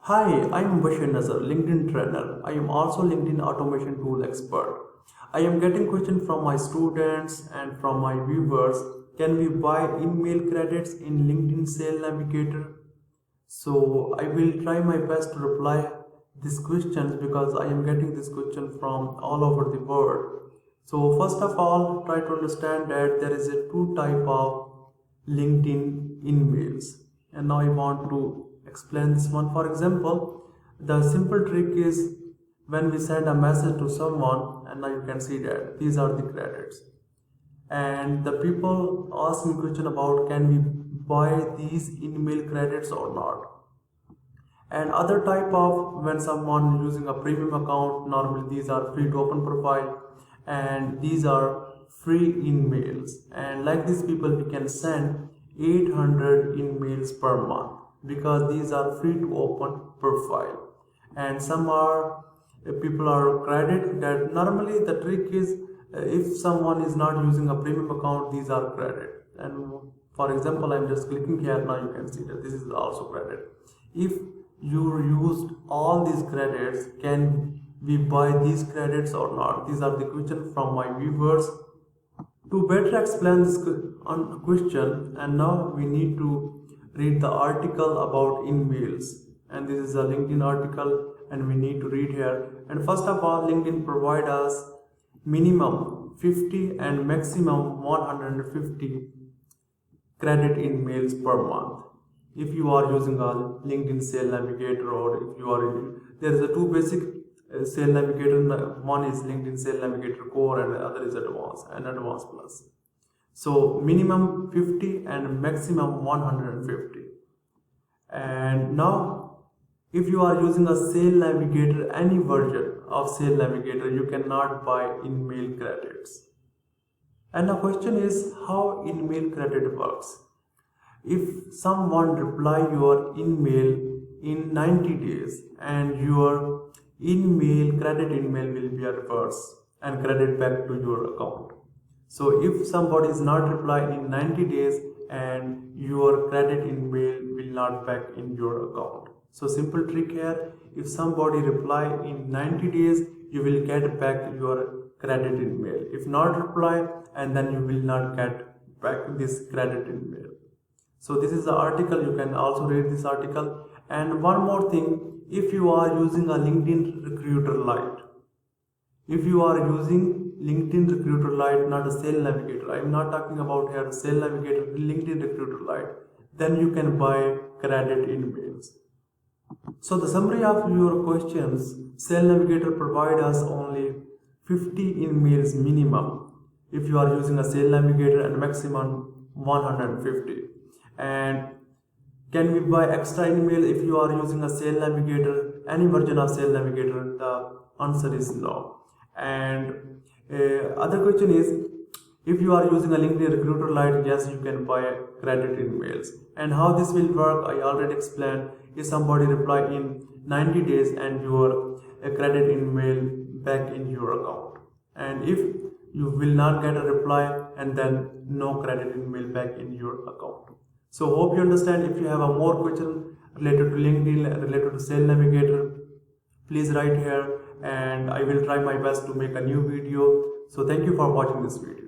Hi, I'm Bashir Nazar, LinkedIn trainer. I am also LinkedIn automation tool expert. I am getting questions from my students and from my viewers. Can we buy InMail credits in LinkedIn Sale Navigator? So I will try my best to reply these questions because I am getting this question from all over the world. So first of all, try to understand that there is a two type of LinkedIn InMails, and now I want to explain this one. For example, the simple trick is when we send a message to someone, and now you can see that these are the credits, and the people ask me question about can we buy these InMail credits or not. And other type of when someone using a premium account, normally these are free to open profile and these are free InMails, and like these people we can send 800 InMails per month because these are free to open profile. And some are people are credit that normally the trick is if someone is not using a premium account, these are credit. And for example, I'm just clicking here, now you can see that this is also credit. If you used all these credits, can we buy these credits or not? These are the questions from my viewers. To better explain this question, and now we need to read the article about InMails, and this is a LinkedIn article and we need to read here. And first of all, LinkedIn provide us minimum 50 and maximum 150 credit InMails per month if you are using a LinkedIn Sale Navigator, or if you are there is a two basic Sale Navigator. One is LinkedIn Sale Navigator Core and the other is Advanced Plus. So minimum 50 and maximum 150. And now if you are using a Sale Navigator, any version of Sale Navigator, you cannot buy InMail credits. And the question is how InMail credit works. If someone reply your InMail in 90 days, and your credit InMail will be a reverse and credit back to your account. So if somebody is not reply in 90 days, and your credit InMail will not back in your account. So simple trick here, if somebody reply in 90 days, you will get back your credit InMail. If not reply, and then you will not get back this credit InMail. So this is the article, you can also read this article. And one more thing, if you are using a LinkedIn Recruiter Lite, if you are using LinkedIn Recruiter Lite, not a Sale Navigator, I am not talking about here Sale Navigator, LinkedIn Recruiter Lite, then you can buy credit InMails. So the summary of your questions, Sale Navigator provide us only 50 InMails minimum if you are using a Sale Navigator, and maximum 150. And can we buy extra InMail if you are using a Sale Navigator, any version of Sale Navigator? The answer is no. And other question is, if you are using a LinkedIn Recruiter Lite, yes, you can buy credit InMails. And how this will work, I already explained. If somebody reply in 90 days, and your credit InMail back in your account, and if you will not get a reply, and then no credit InMail back in your account. So hope you understand. If you have a more question related to LinkedIn, related to Sale Navigator, please write here, and I will try my best to make a new video. So thank you for watching this video.